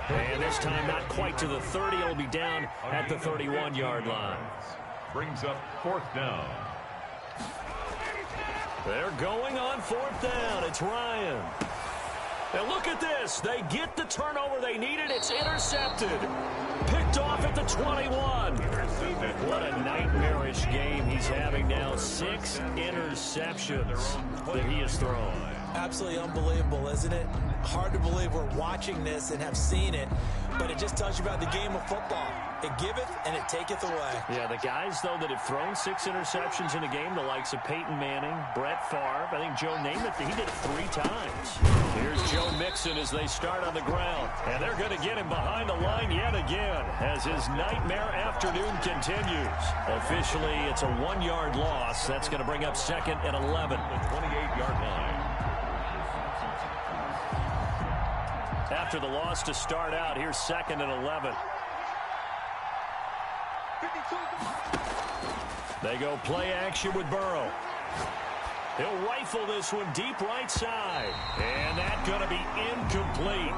And this time not quite to the 30. It'll be down at the 31-yard line. Brings up 4th down. They're going on 4th down. It's Ryan. And look at this. They get the turnover they needed. It's intercepted. Picked off at the 21. Intercepted What a nightmarish game he's having now. 6 interceptions that he has thrown. Absolutely unbelievable, isn't it? Hard to believe we're watching this and have seen it, but it just tells you about the game of football. It giveth and it taketh away. Yeah, the guys, though, that have thrown 6 interceptions in a game, the likes of Peyton Manning, Brett Favre, I think Joe Namath, he did it 3 times. Here's Joe Mixon as they start on the ground, and they're going to get him behind the line yet again as his nightmare afternoon continues. Officially, it's a 1-yard loss. That's going to bring up 2nd and 11. The 28-yard line. After the loss to start out, here's 2nd and 11. They go play action with Burrow. He'll rifle this one deep right side. And that's going to be incomplete.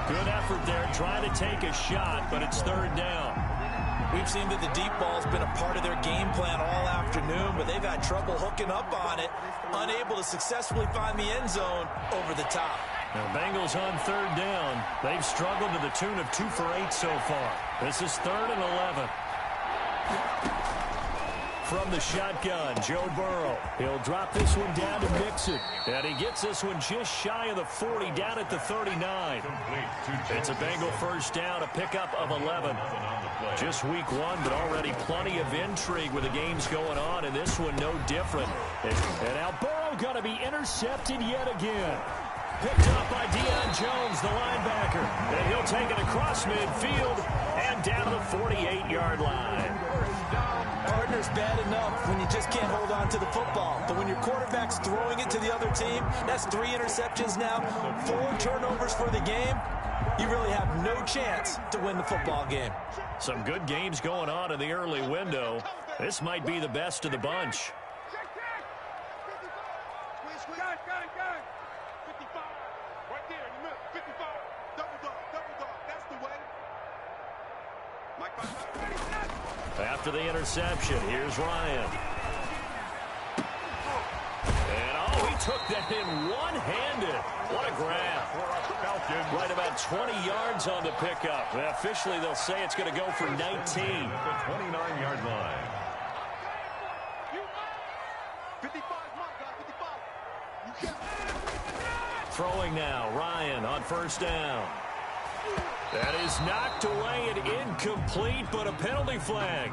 Good effort there trying to take a shot, but it's 3rd down. We've seen that the deep ball's been a part of their game plan all afternoon, but they've had trouble hooking up on it, unable to successfully find the end zone over the top. Now, Bengals on 3rd down. They've struggled to the tune of 2 for 8 so far. This is 3rd and 11. From the shotgun, Joe Burrow. He'll drop this one down to Mixon. And he gets this one just shy of the 40, down at the 39. It's a Bengal 1st down, a pickup of 11. Just week 1, but already plenty of intrigue with the games going on, and this one no different. And now Burrow going to be intercepted yet again. Picked up by Deion Jones, the linebacker. And he'll take it across midfield and down to the 48-yard line. Partner's bad enough when you just can't hold on to the football. But when your quarterback's throwing it to the other team, that's 3 interceptions now, 4 turnovers for the game. You really have no chance to win the football game. Some good games going on in the early window. This might be the best of the bunch. After the interception, here's Ryan. And, oh, he took that in one-handed. What a grab. Right about 20 yards on the pickup. And officially, they'll say it's going to go for 19. The 29-yard line. 55. Throwing now, Ryan on 1st down. That is knocked away and incomplete, but a penalty flag.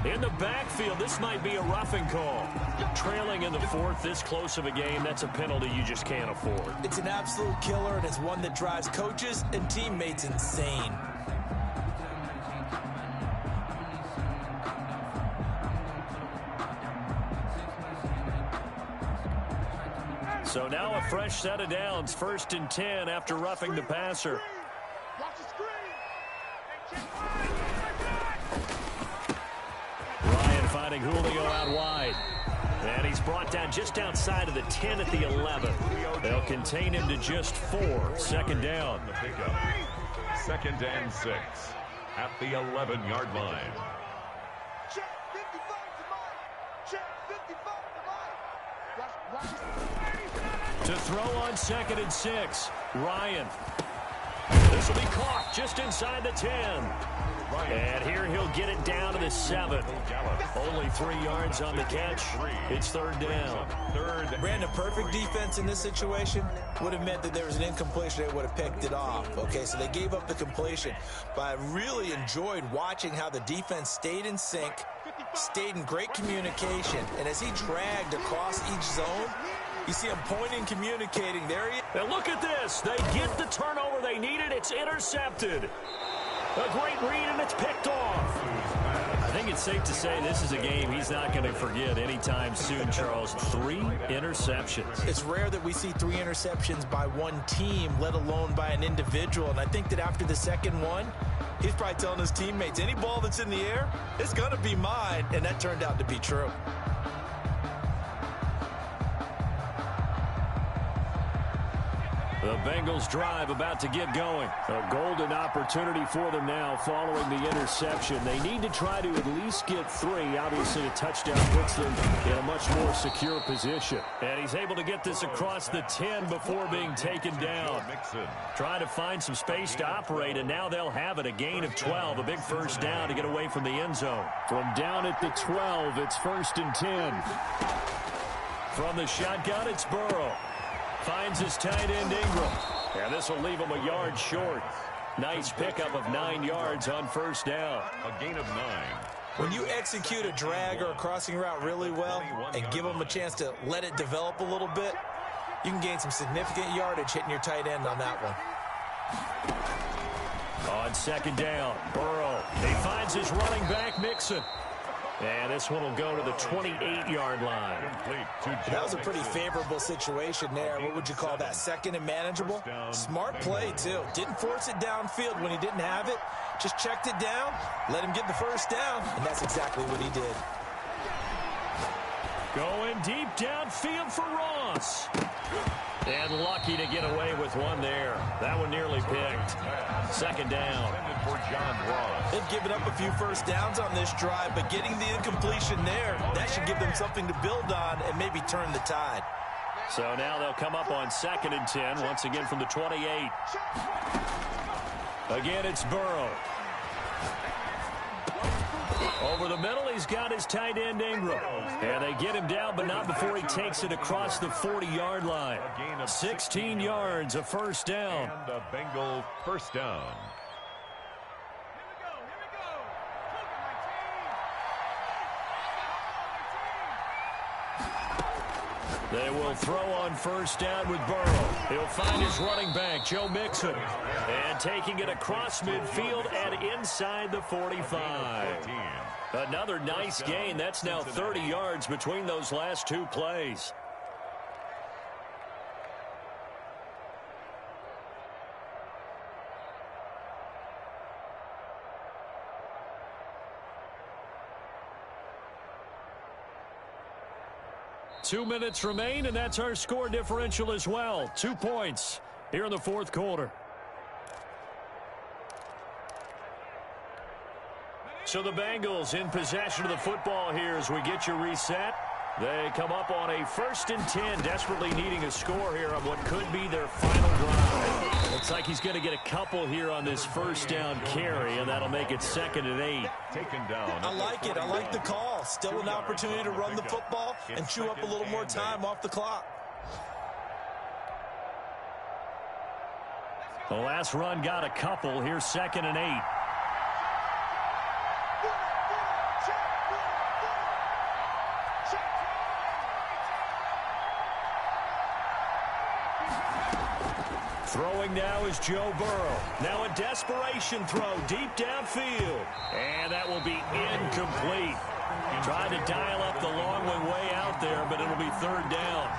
In the backfield, this might be a roughing call. Trailing in the 4th, this close of a game, that's a penalty you just can't afford. It's an absolute killer, and it's one that drives coaches and teammates insane. So now a fresh set of downs, 1st and 10 after roughing the passer. Ryan finding Julio out wide. And he's brought down just outside of the 10 at the 11. They'll contain him to just 4. 2nd down. The pickup. 2nd and 6 at the 11-yard line. Check 55 to Mike. Check 55 to Mike. To throw on 2nd and 6. Ryan. This will be caught just inside the 10. And here he'll get it down to the 7. Only 3 yards on the catch. It's 3rd down. Brandon, perfect defense in this situation would have meant that there was an incompletion. They would have picked it off. Okay, so they gave up the completion. But I really enjoyed watching how the defense stayed in sync, stayed in great communication. And as he dragged across each zone, you see him pointing, communicating. There he is. And look at this. They get the turnover they needed. It's intercepted. A great read, and it's picked off. I think it's safe to say this is a game he's not going to forget anytime soon, Charles. 3 interceptions. It's rare that we see 3 interceptions by one team, let alone by an individual. And I think that after the 2nd one, he's probably telling his teammates, any ball that's in the air, it's going to be mine. And that turned out to be true. The Bengals drive about to get going. A golden opportunity for them now following the interception. They need to try to at least get 3. Obviously, a touchdown puts them in a much more secure position. And he's able to get this across the 10 before being taken down. Trying to find some space to operate, and now they'll have it. A gain of 12, a big first down to get away from the end zone. From down at the 12, it's 1st and 10. From the shotgun, it's Burrow. Finds his tight end Ingram. And this will leave him a yard short. Nice pickup of 9 yards on first down. A gain of 9. When you execute a drag or a crossing route really well and give them a chance to let it develop a little bit, you can gain some significant yardage hitting your tight end on that one. On second down, Burrow. He finds his running back, Mixon. And this one will go to the 28-yard line. That was a pretty favorable situation there. What would you call that? Second and manageable? Smart play, too. Didn't force it downfield when he didn't have it. Just checked it down, let him get the first down, and that's exactly what he did. Going deep downfield for Ross. And lucky to get away with one there. That one nearly picked. Second down. They've given up a few first downs on this drive, but getting the incompletion there, that should give them something to build on and maybe turn the tide. So now they'll come up on 2nd and 10, once again from the 28. Again, it's Burrow. Over the middle, he's got his tight end Ingram. And they get him down, but not before he takes it across the 40-yard line. 16 yards, a first down. And the Bengals first down. They will throw on first down with Burrow. He'll find his running back, Joe Mixon. And taking it across midfield and inside the 45. Another nice gain. That's now 30 yards between those last 2 plays. Two minutes remain, and that's our score differential as well. 2 points here in the 4th quarter. So the Bengals in possession of the football here as we get you reset. They come up on a 1st and 10, desperately needing a score here on what could be their final drive. Looks like he's going to get a couple here on this first down carry, and that'll make it 2nd and 8. Taken down. I like it. I like the call. Still an opportunity to run the football and chew up a little more time off the clock. The last run got a couple. Here's 2nd and 8. Throwing now is Joe Burrow. Now a desperation throw deep downfield. And that will be incomplete. Trying to dial up the long way out there, but it'll be 3rd down.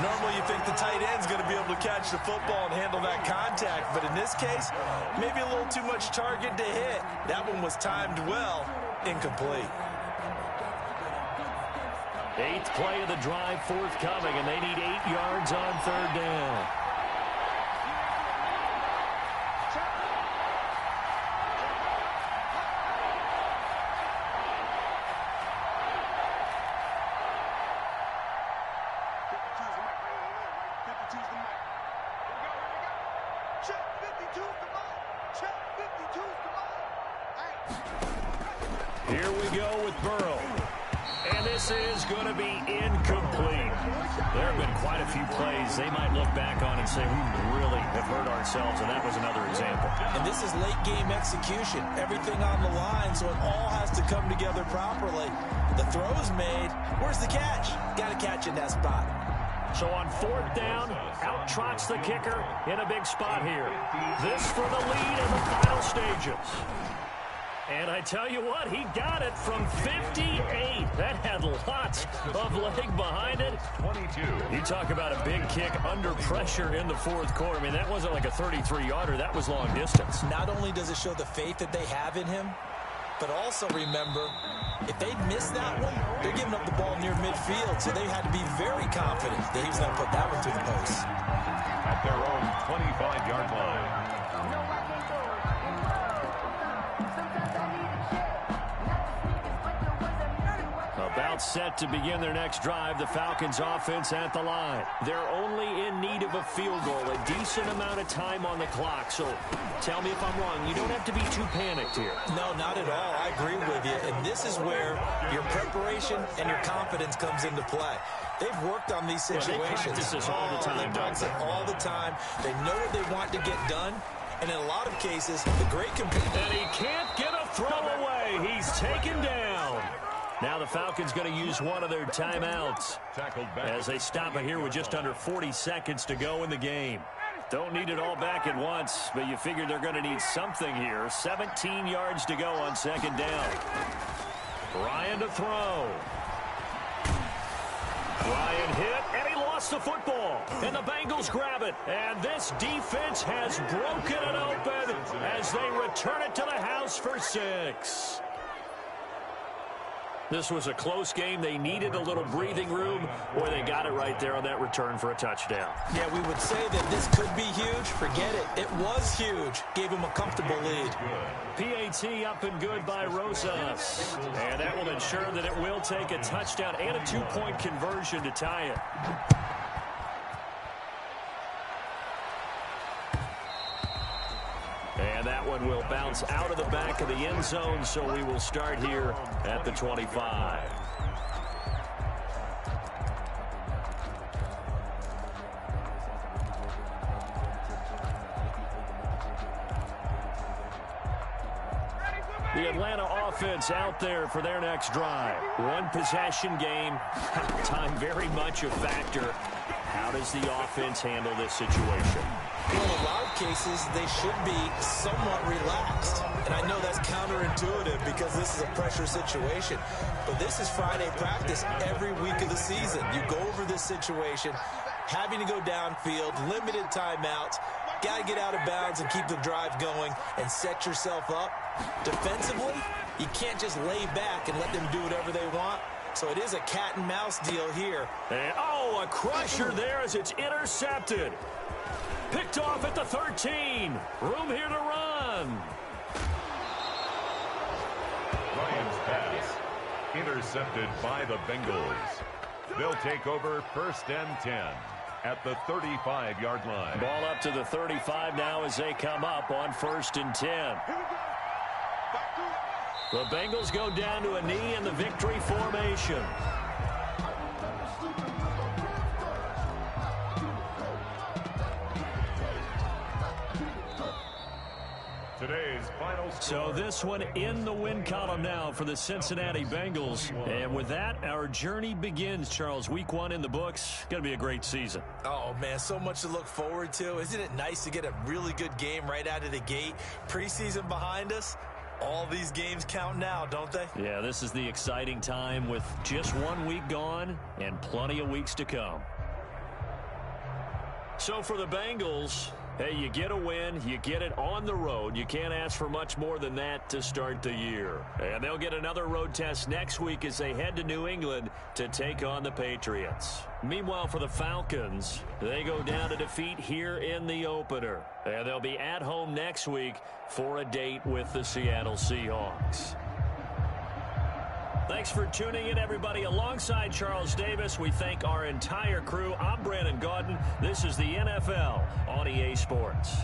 Normally you think the tight end's going to be able to catch the football and handle that contact, but in this case, maybe a little too much target to hit. That one was timed well, incomplete. 8th play of the drive forthcoming, and they need 8 yards on 3rd down. Here we go with Burrow. And this is going to be incomplete. There have been quite a few plays they might look back on and say, we really have hurt ourselves, and that was another example. And this is late-game execution. Everything on the line, so it all has to come together properly. The throw's made. Where's the catch? Got to catch in that spot. So on 4th down, out trots the kicker in a big spot here. This for the lead in the final stages. And I tell you what, he got it from 58. That had lots of leg behind it. 22. You talk about a big kick under pressure in the 4th quarter. I mean, that wasn't like a 33-yarder. That was long distance. Not only does it show the faith that they have in him, but also remember, if they'd missed that one, they're giving up the ball near midfield, so they had to be very confident that he was going to put that one to the post. At their own about set to begin their next drive. The Falcons offense at the line. They're only in need of a field goal, a decent amount of time on the clock. So tell me if I'm wrong. You don't have to be too panicked here. No, not at all. I agree with you. And this is where your preparation and your confidence comes into play. They've worked on these situations. They practice this all the time. They practice it all the time. They know what they want to get done. And in a lot of cases, the great competitor. And he can't get a throw away. He's taken down. Now the Falcons going to use one of their timeouts as they stop it here with just under 40 seconds to go in the game. Don't need it all back at once, but you figure they're going to need something here. 17 yards to go on second down. Ryan to throw. Ryan hit, and he lost the football. And the Bengals grab it. And this defense has broken it open as they return it to the house for 6. This was a close game. They needed a little breathing room, or they got it right there on that return for a touchdown. Yeah, we would say that this could be huge. Forget it. It was huge. Gave him a comfortable lead. PAT up and good by Rosas. And that will ensure that it will take a touchdown and a 2-point conversion to tie it. And that one will bounce out of the back of the end zone, so we will start here at the 25. The Atlanta offense out there for their next drive. One possession game. Time very much a factor. How does the offense handle this situation? Well, in a lot of cases, they should be somewhat relaxed. And I know that's counterintuitive because this is a pressure situation. But this is Friday practice every week of the season. You go over this situation, having to go downfield, limited timeouts, got to get out of bounds and keep the drive going and set yourself up. Defensively, you can't just lay back and let them do whatever they want. So it is a cat and mouse deal here. And, oh, a crusher there as it's intercepted. Picked off at the 13. Room here to run. Ryan's pass intercepted by the Bengals. They'll take over 1st and 10 at the 35-yard line. Ball up to the 35 now as they come up on 1st and 10. The Bengals go down to a knee in the victory formation. Today's final score. So this one in the win column now for the Cincinnati Bengals. And with that, our journey begins, Charles. Week 1 in the books. Going to be a great season. Oh, man, so much to look forward to. Isn't it nice to get a really good game right out of the gate? Preseason behind us. All these games count now, don't they? Yeah, this is the exciting time with just 1 week gone and plenty of weeks to come. So for the Bengals, hey, you get a win, you get it on the road. You can't ask for much more than that to start the year. And they'll get another road test next week as they head to New England to take on the Patriots. Meanwhile, for the Falcons, they go down to defeat here in the opener. And they'll be at home next week for a date with the Seattle Seahawks. Thanks for tuning in, everybody. Alongside Charles Davis, we thank our entire crew. I'm Brandon Gaudin. This is the NFL on EA Sports.